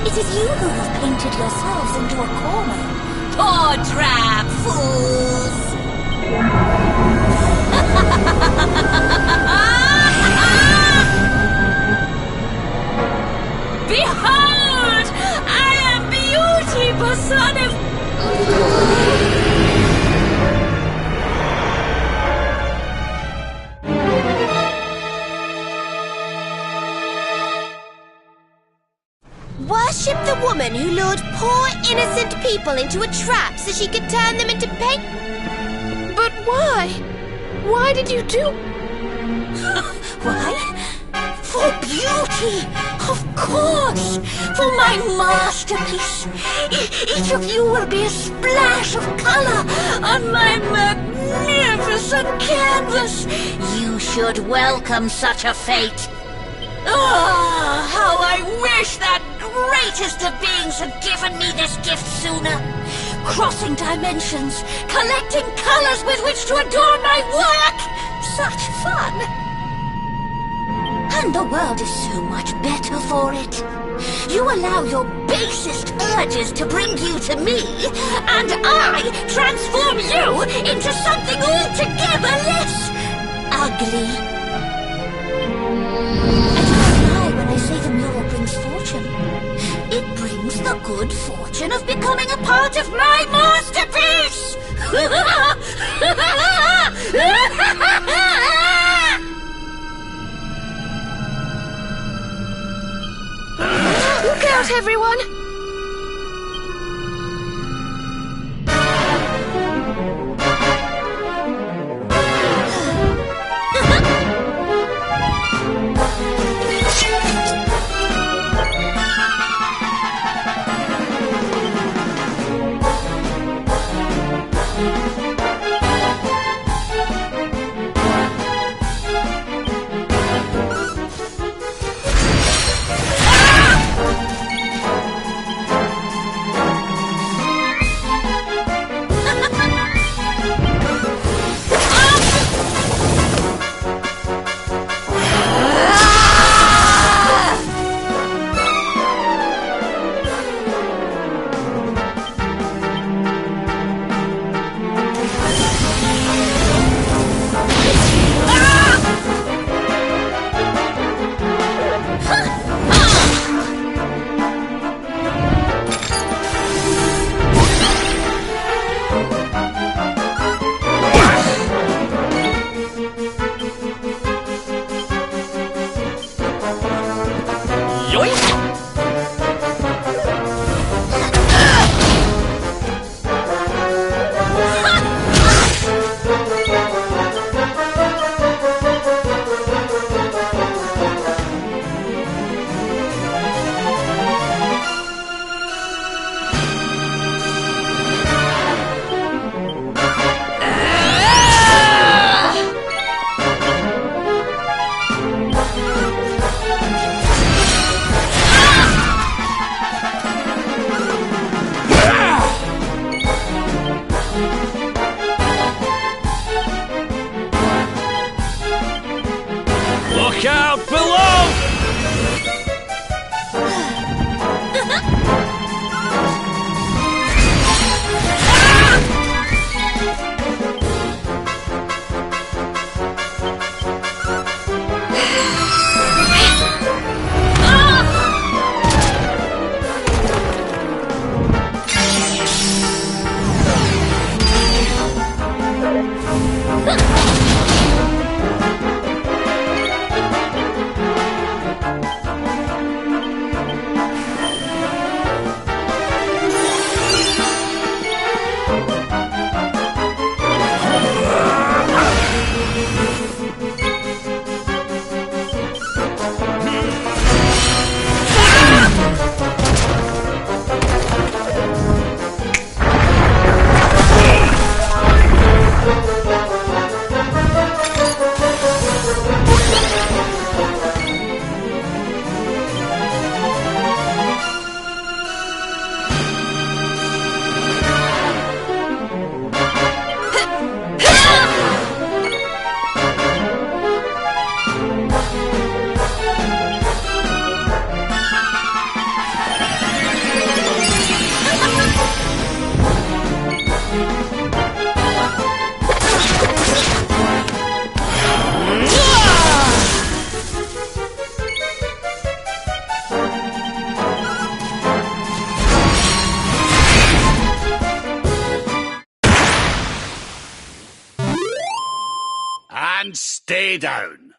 It is you who have painted yourselves into a corner. Poor trap fools! Behold! I am Beauty, son of... Worship the woman who lured poor innocent people into a trap so she could turn them into paint. But why? Why did you do... Why? For beauty, of course! For my masterpiece! Each of you will be a splash of color on my magnificent canvas! You should welcome such a fate! Ah, how I wish that greatest of beings had given me this gift sooner! Crossing dimensions, collecting colors with which to adorn my work! Such fun! And the world is so much better for it. You allow your basest urges to bring you to me, and I transform you into something altogether less ugly. When I say the mural brings fortune, it brings the good fortune of becoming a part of my masterpiece! Look out, everyone! Stay down.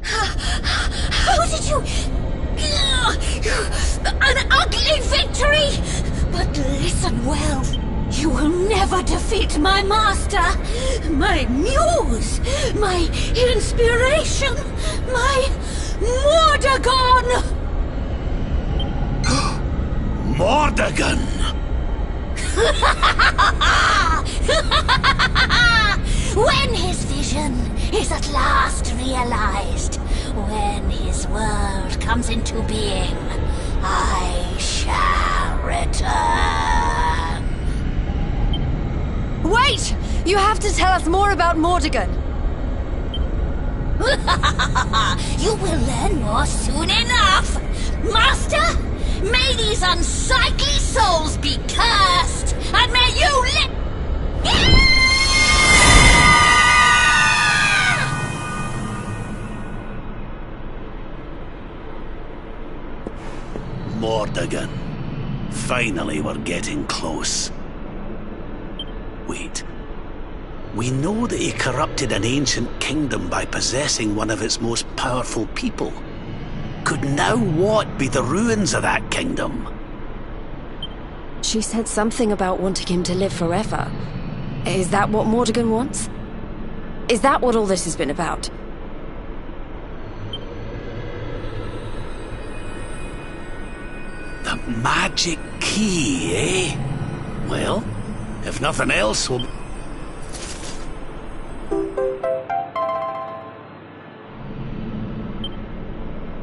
How did you... An ugly victory! But listen well. You will never defeat my master, my muse, my inspiration, my Mordegon! Mordegon! When his vision is at last realized, when his world comes into being, I shall return. Wait! You have to tell us more about Mordegon. You will learn more soon enough! Master, may these unsightly souls be cursed, and may you live... Mordegon. Finally, we're getting close. Wait. We know that he corrupted an ancient kingdom by possessing one of its most powerful people. Could now what be the ruins of that kingdom? She said something about wanting him to live forever. Is that what Mordegon wants? Is that what all this has been about? The magic key, eh? Well, if nothing else, we'll...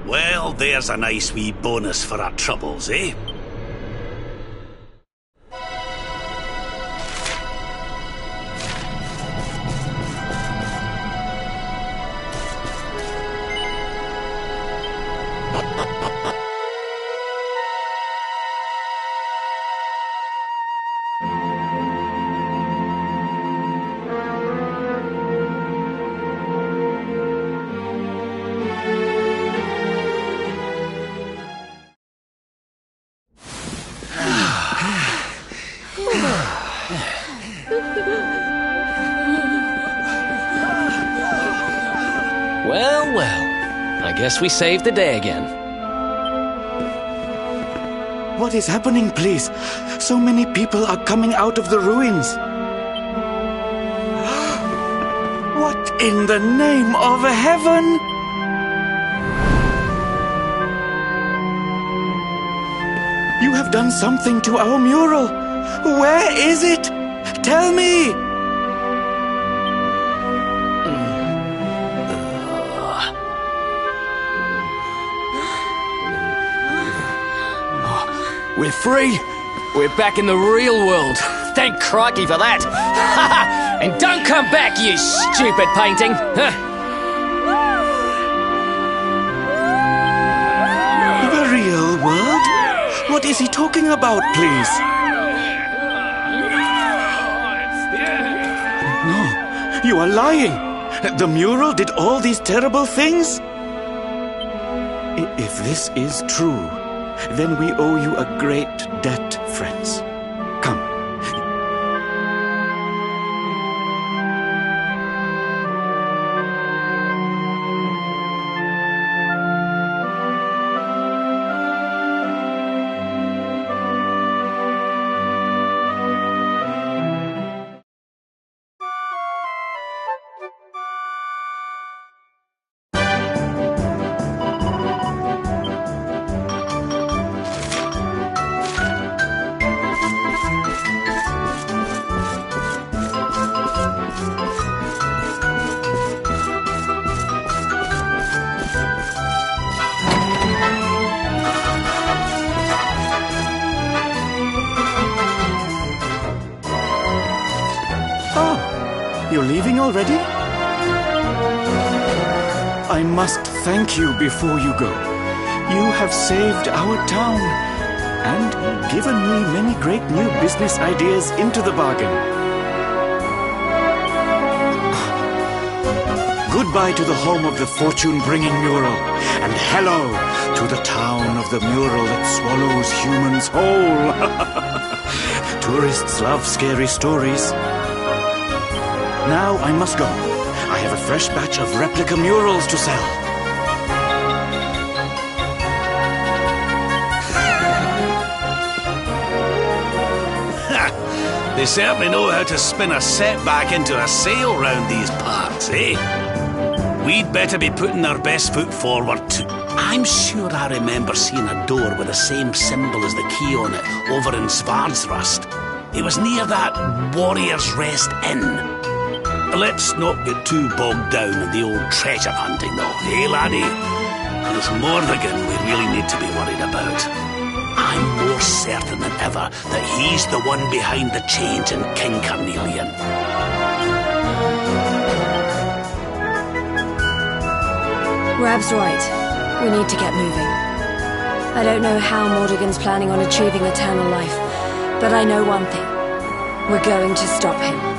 Well, there's a nice wee bonus for our troubles, eh? Well, well. I guess we saved the day again. What is happening, please? So many people are coming out of the ruins. What in the name of heaven? You have done something to our mural. Where is it? Tell me! We're free! We're back in the real world! Thank crikey for that! And don't come back, you stupid painting! The real world? What is he talking about, please? No, you are lying! The mural did all these terrible things? If this is true, then we owe you a great debt, friends. Come. You're leaving already? I must thank you before you go. You have saved our town and given me many great new business ideas into the bargain. Goodbye to the home of the fortune-bringing mural, and hello to the town of the mural that swallows humans whole. Tourists love scary stories. Now I must go. I have a fresh batch of replica murals to sell. They certainly know how to spin a setback into a sail round these parts, eh? We'd better be putting our best foot forward too. I'm sure I remember seeing a door with the same symbol as the key on it over in Svardsrust. It was near that Warrior's Rest Inn. Let's not get too bogged down in the old treasure hunting though, eh laddie? It's Morrigan we really need to be worried about. I'm more certain than ever that he's the one behind the change in King Carnelian. Rab's right. We need to get moving. I don't know how Mordegon's planning on achieving eternal life, but I know one thing. We're going to stop him.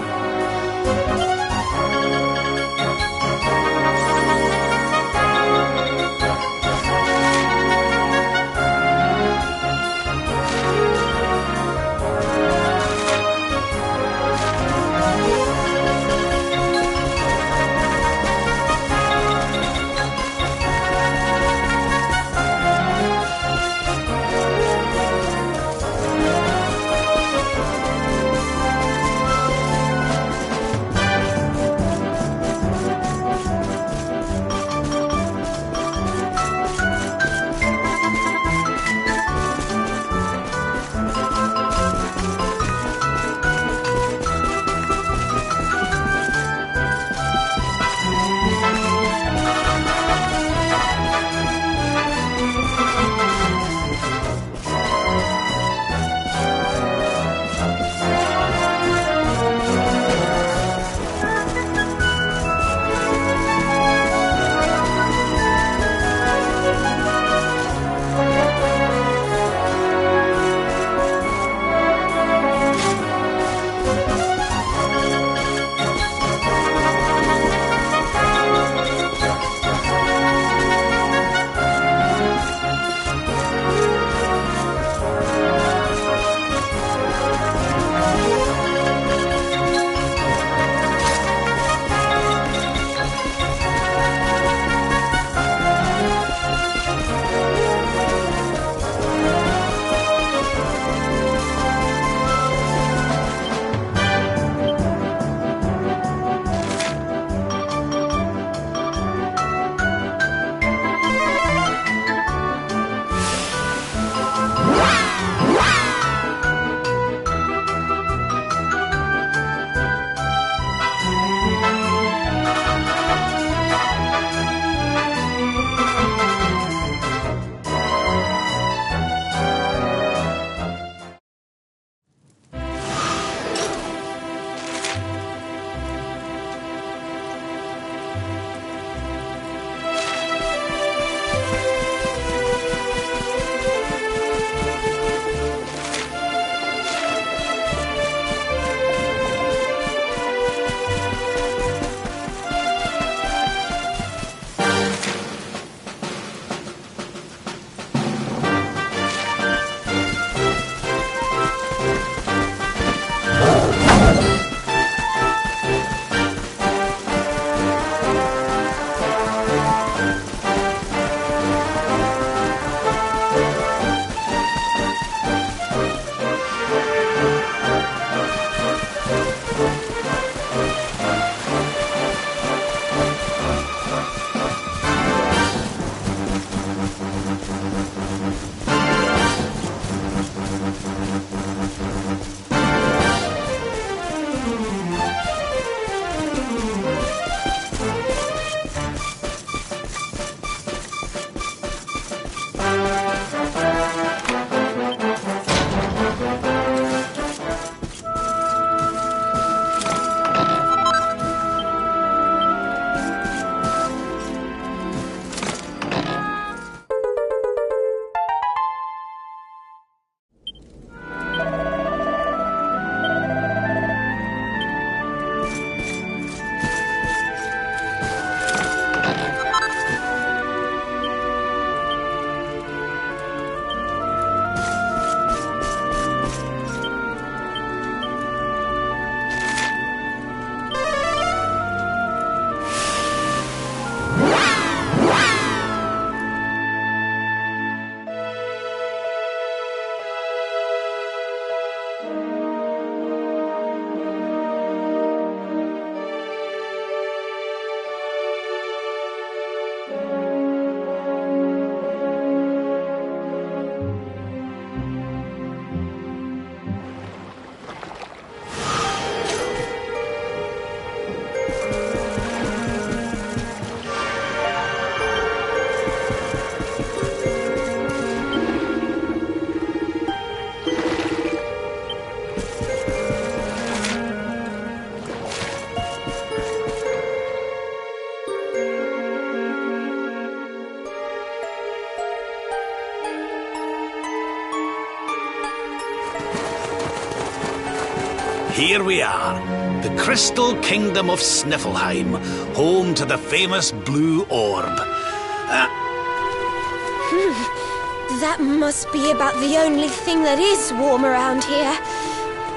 Here we are, the Crystal Kingdom of Sniffleheim, home to the famous Blue Orb. That must be about the only thing that is warm around here.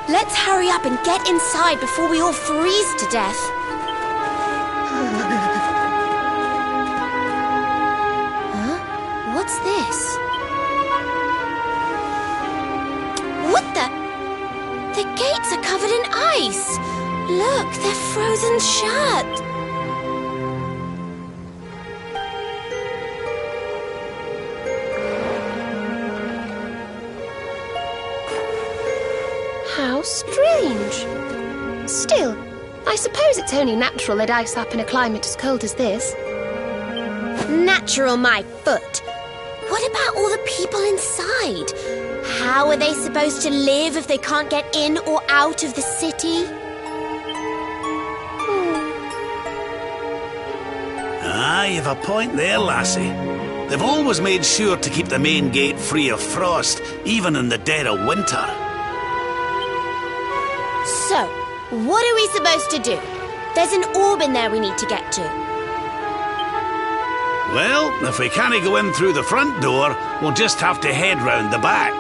Let's hurry up and get inside before we all freeze to death. Huh? What's this? What the? The gates are covered in ice. Look, they're frozen shut. How strange. Still, I suppose it's only natural they'd ice up in a climate as cold as this. Natural, my foot. What about all the people inside? How are they supposed to live if they can't get in or out of the city? Ah, you've a point there, lassie. They've always made sure to keep the main gate free of frost, even in the dead of winter. So, what are we supposed to do? There's an orb in there we need to get to. Well, if we can't go in through the front door, we'll just have to head round the back.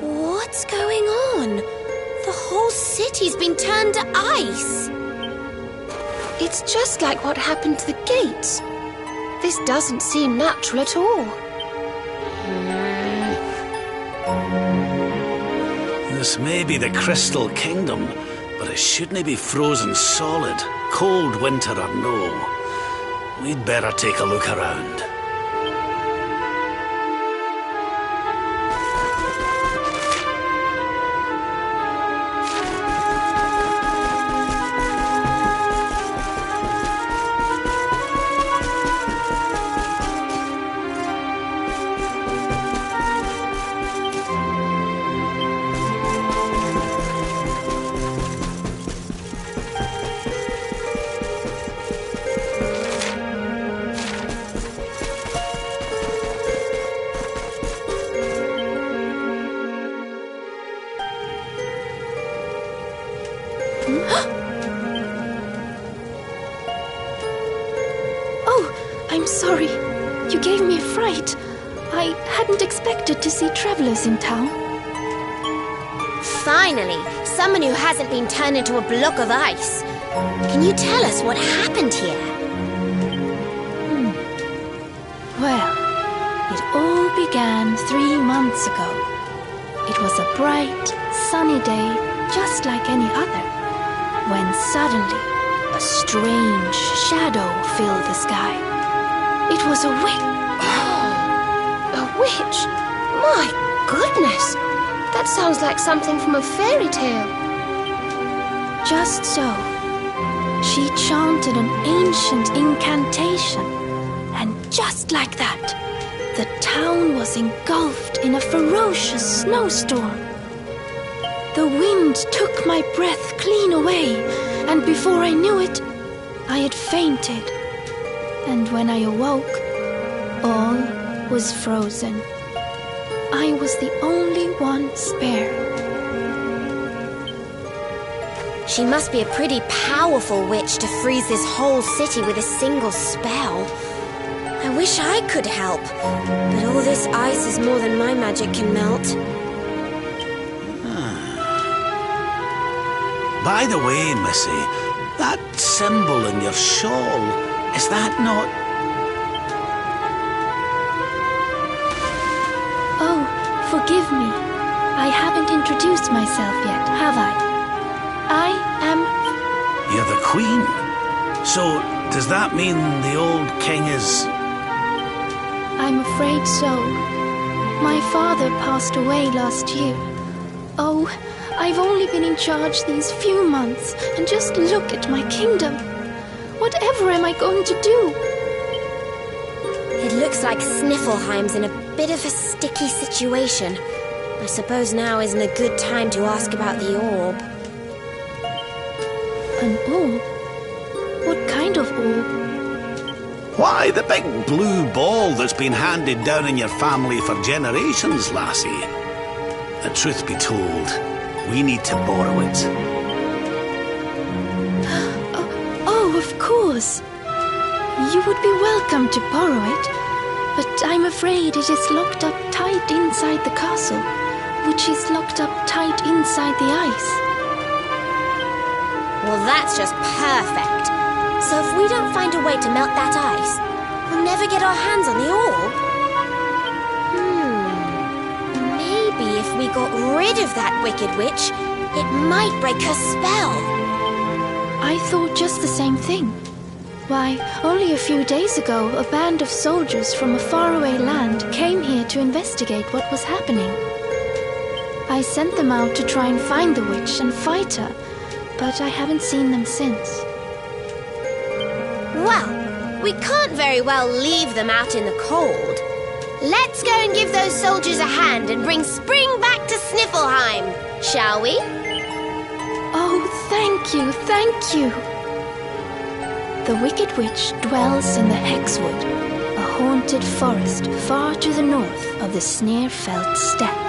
What's going on? The whole city's been turned to ice. It's just like what happened to the gates. This doesn't seem natural at all. This may be the Crystal Kingdom, but it shouldn't be frozen solid, cold winter or no. We'd better take a look around. I'm sorry. You gave me a fright. I hadn't expected to see travelers in town. Finally, someone who hasn't been turned into a block of ice. Can you tell us what happened here? Well, it all began 3 months ago. It was a bright, sunny day, just like any other, when suddenly a strange shadow filled the sky. It was a witch. A witch? My goodness! That sounds like something from a fairy tale. Just so. She chanted an ancient incantation, and just like that, the town was engulfed in a ferocious snowstorm. The wind took my breath clean away, and before I knew it, I had fainted. And when I awoke, all was frozen. I was the only one spared. She must be a pretty powerful witch to freeze this whole city with a single spell. I wish I could help, but all this ice is more than my magic can melt. By the way, Missy, that symbol in your shawl, is that not... Oh, forgive me. I haven't introduced myself yet, have I? I am... You're the Queen. So, does that mean the old king is... I'm afraid so. My father passed away last year. Oh, I've only been in charge these few months, and just look at my kingdom. Whatever am I going to do? It looks like Sniffleheim's in a bit of a sticky situation. I suppose now isn't a good time to ask about the orb. An orb? What kind of orb? Why, the big blue ball that's been handed down in your family for generations, lassie. The truth be told, we need to borrow it. Oh, of course. You would be welcome to borrow it, but I'm afraid it is locked up tight inside the castle, which is locked up tight inside the ice. Well, that's just perfect. So if we don't find a way to melt that ice, we'll never get our hands on the orb. Maybe if we got rid of that wicked witch, it might break her spell. I thought just the same thing. Why, only a few days ago, a band of soldiers from a faraway land came here to investigate what was happening. I sent them out to try and find the witch and fight her, but I haven't seen them since. Well, we can't very well leave them out in the cold. Let's go and give those soldiers a hand and bring spring back to Sniffleheim, shall we? Oh, thank you, thank you. The Wicked Witch dwells in the Hexwood, a haunted forest far to the north of the Sneerfelt steppe.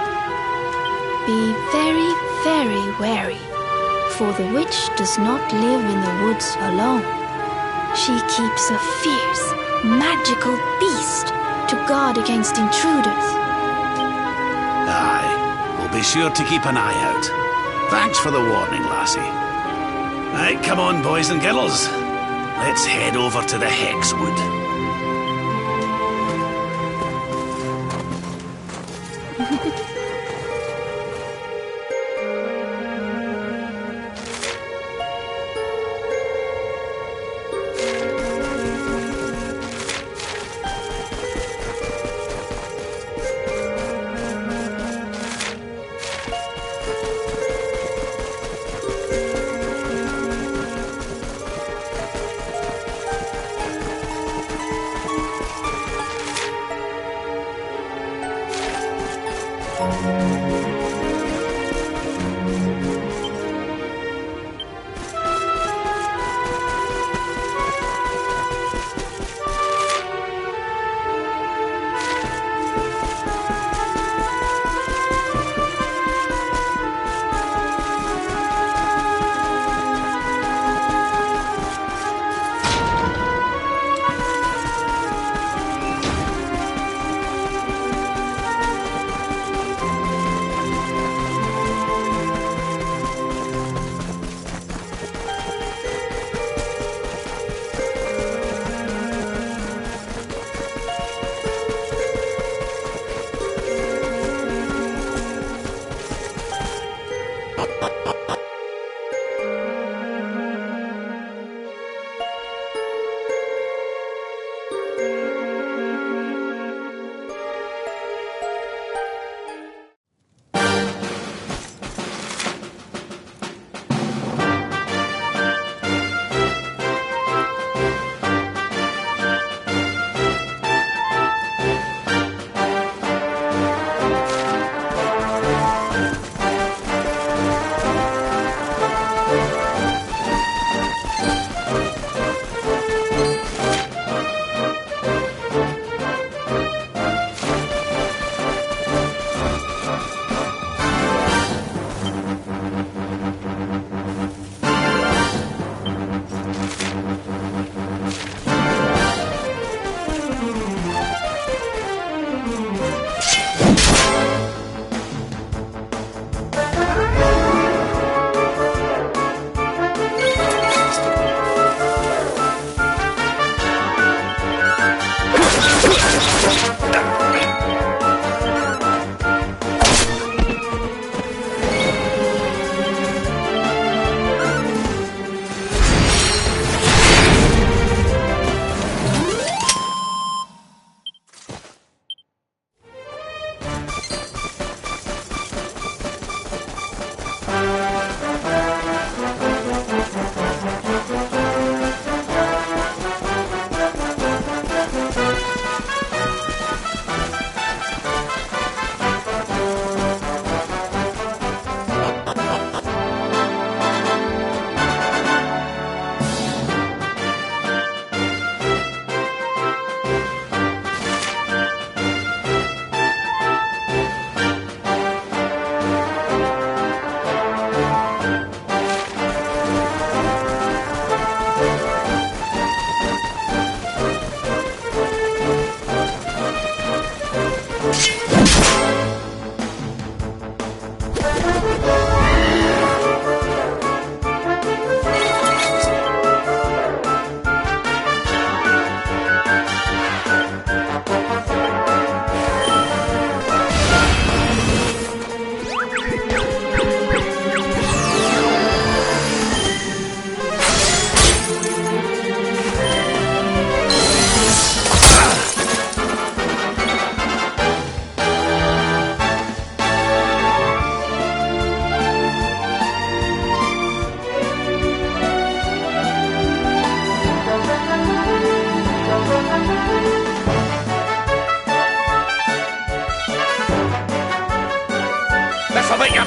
Be very, very wary, for the witch does not live in the woods alone. She keeps a fierce, magical beast to guard against intruders. Aye, we'll be sure to keep an eye out. Thanks for the warning, lassie. Right, come on, boys and girls. Let's head over to the Hexwood.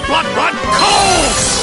blood run cold!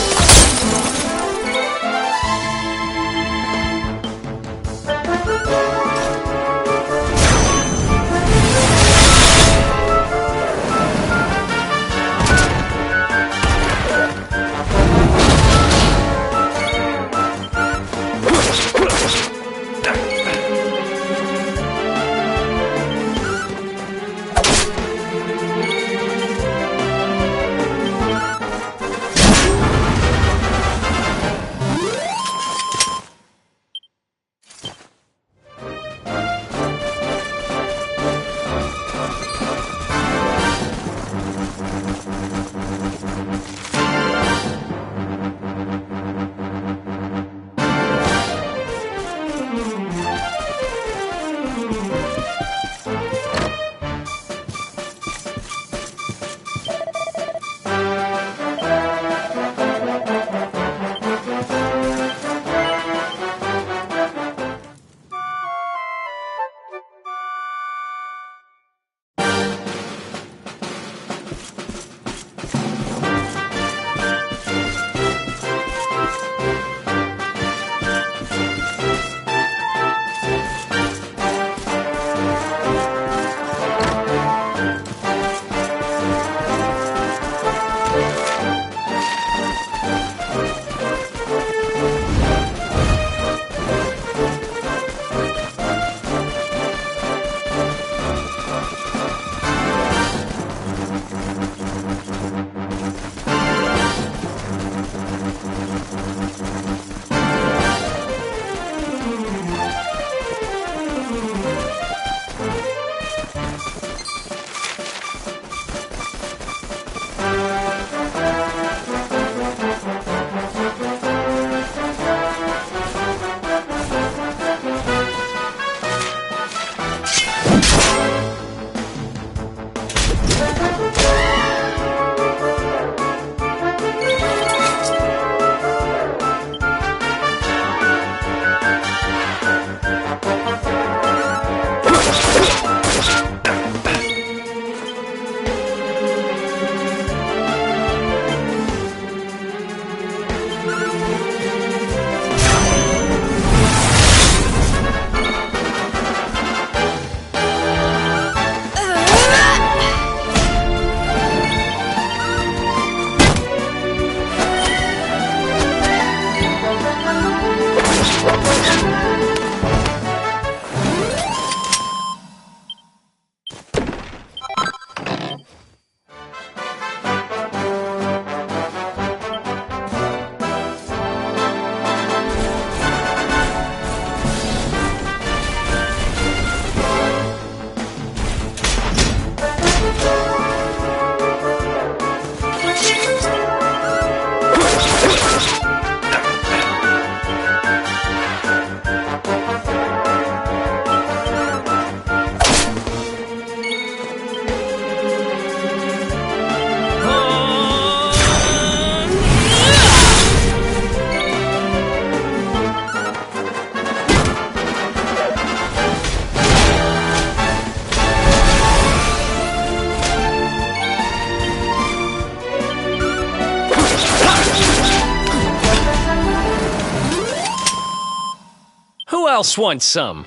Who else wants some?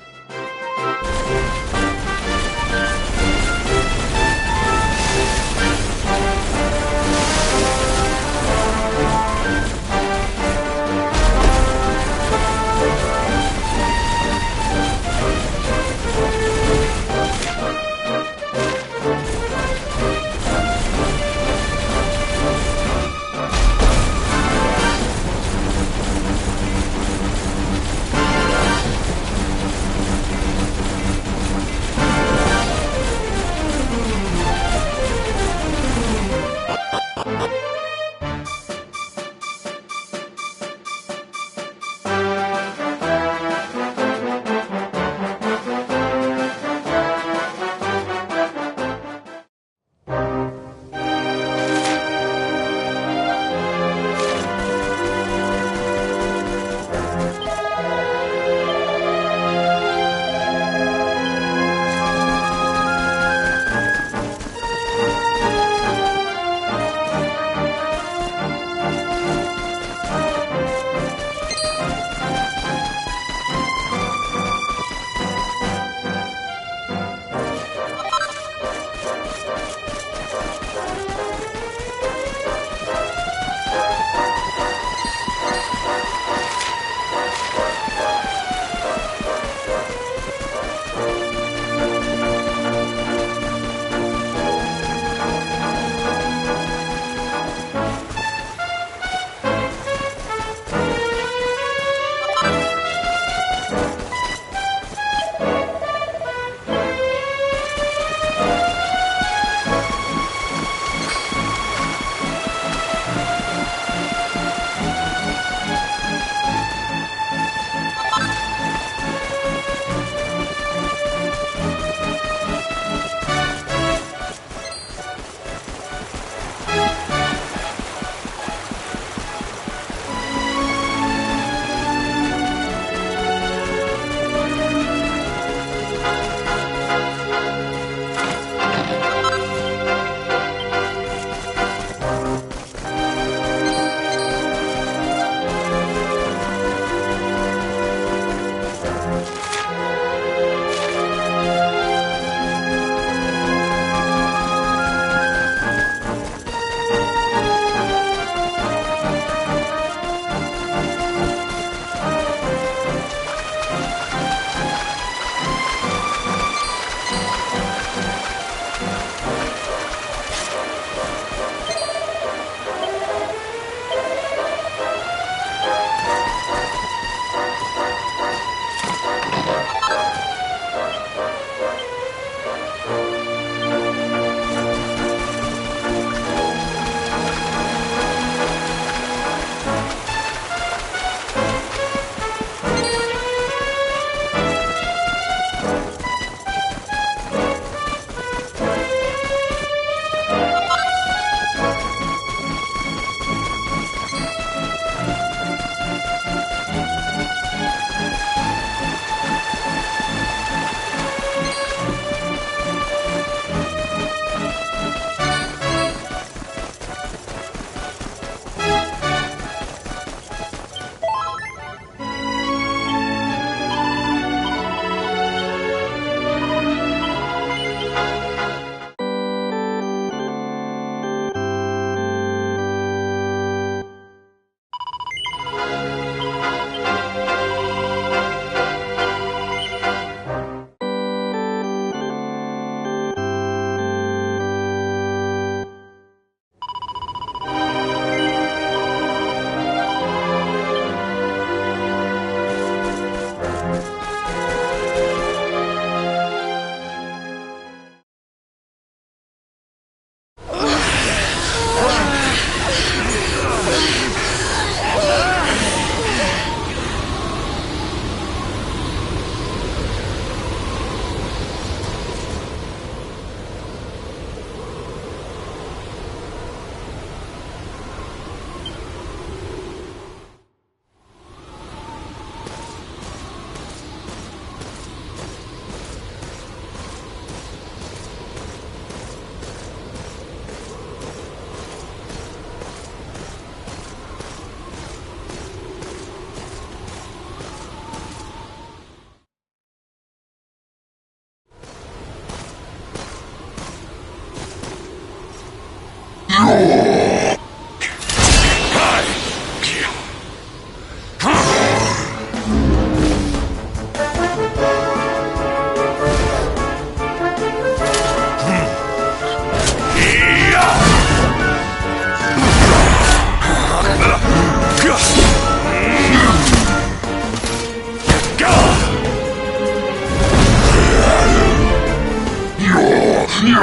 You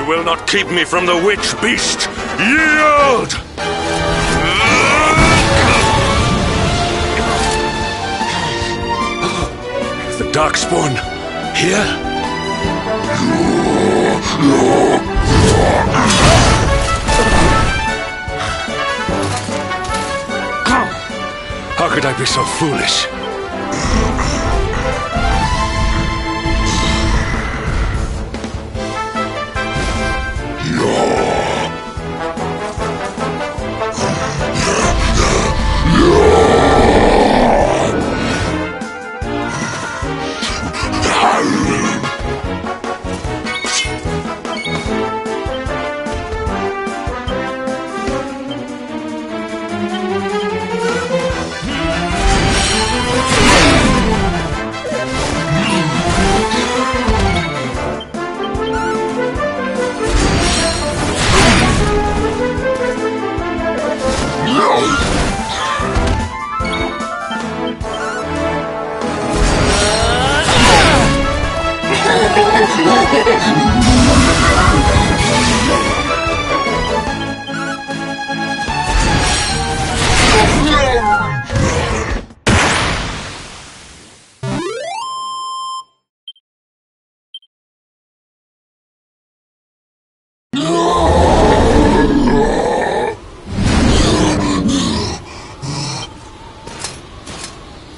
will not keep me from the witch beast! Yield! The Darkspawn here? How could I be so foolish?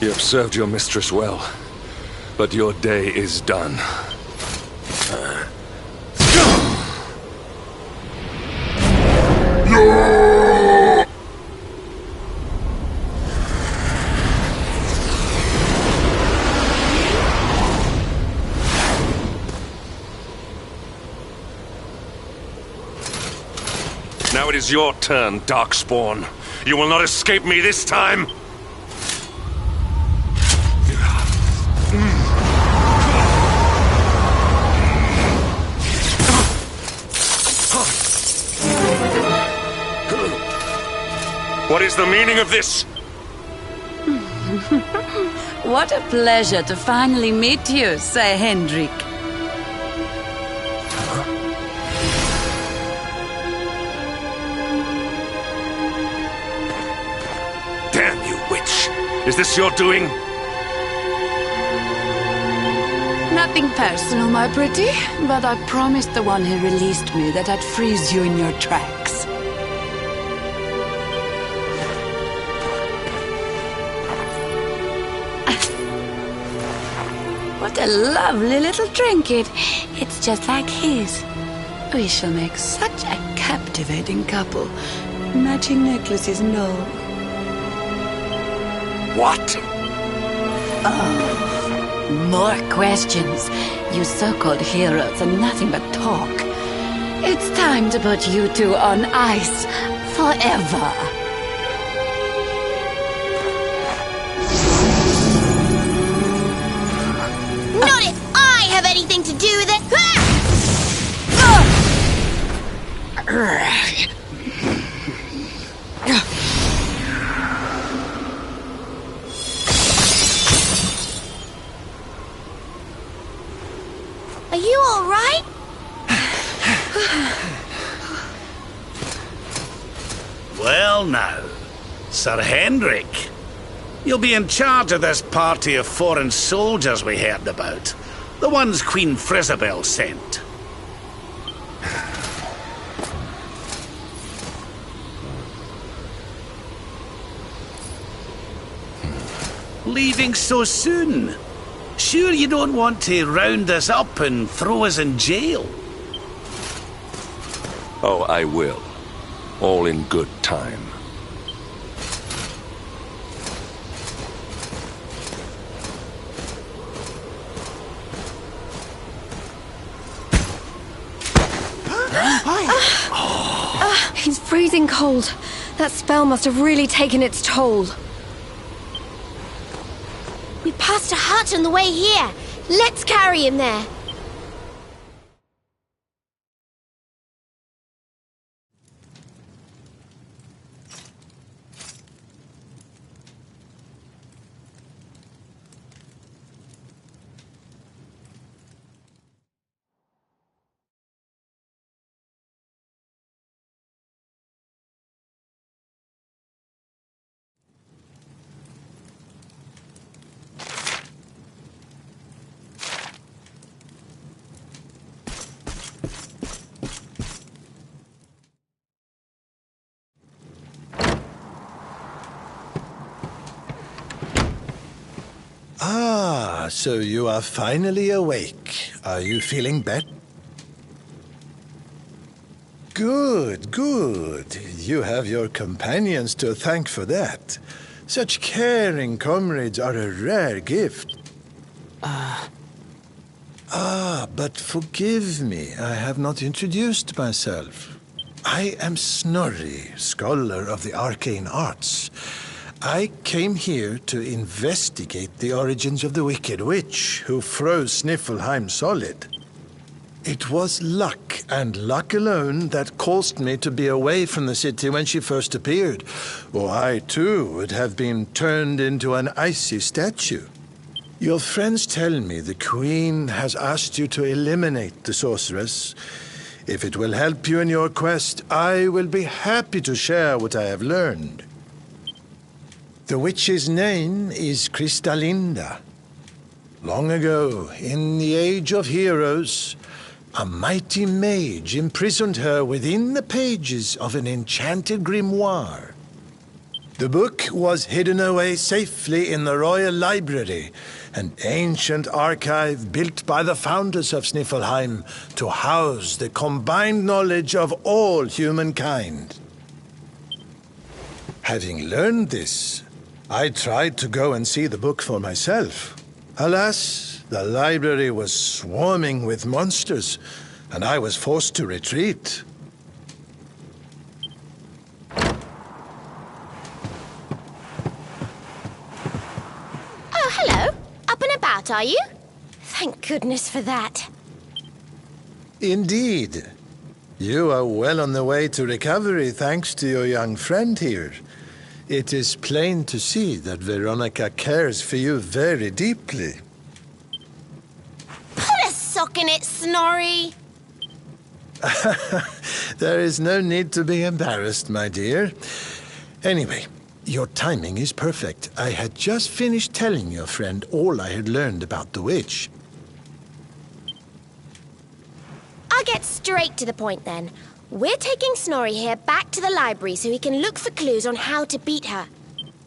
You have served your mistress well, but your day is done. Now it is your turn, Darkspawn. You will not escape me this time! What is the meaning of this? What a pleasure to finally meet you, Sir Hendrik. Damn you, witch! Is this your doing? Nothing personal, my pretty, but I promised the one who released me that I'd freeze you in your tracks. What a lovely little trinket. It's just like his. We shall make such a captivating couple. Matching necklaces and all. What? Oh, more questions. You so-called heroes are nothing but talk. It's time to put you two on ice forever. Not if I have anything to do with it! Are you all right? Well now, Sir Hendrik, you'll be in charge of this party of foreign soldiers we heard about. The ones Queen Frizabel sent. Leaving so soon? Sure you don't want to round us up and throw us in jail? Oh, I will. All in good time. He's freezing cold. That spell must have really taken its toll. We passed a hut on the way here. Let's carry him there. so you are finally awake. Are you feeling better? Good, good. You have your companions to thank for that. Such caring comrades are a rare gift. But forgive me, I have not introduced myself. I am Snorri, scholar of the arcane arts. I came here to investigate the origins of the Wicked Witch who froze Sniffelheim solid. It was luck, and luck alone, that caused me to be away from the city when she first appeared, or I too would have been turned into an icy statue. Your friends tell me the Queen has asked you to eliminate the sorceress. If it will help you in your quest, I will be happy to share what I have learned. The witch's name is Kristalinda. Long ago, in the Age of Heroes, a mighty mage imprisoned her within the pages of an enchanted grimoire. The book was hidden away safely in the Royal Library, an ancient archive built by the founders of Sniffelheim to house the combined knowledge of all humankind. Having learned this, I tried to go and see the book for myself. Alas, the library was swarming with monsters, and I was forced to retreat. Oh, hello. Up and about, are you? Thank goodness for that. Indeed. You are well on the way to recovery thanks to your young friend here. It is plain to see that Veronica cares for you very deeply. Put a sock in it, Snorri. There is no need to be embarrassed, my dear. Anyway, your timing is perfect. I had just finished telling your friend all I had learned about the witch. I'll get straight to the point then. We're taking Snorri here back to the library so he can look for clues on how to beat her.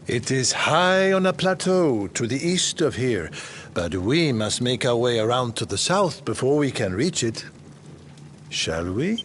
It is high on a plateau to the east of here, but we must make our way around to the south before we can reach it. Shall we?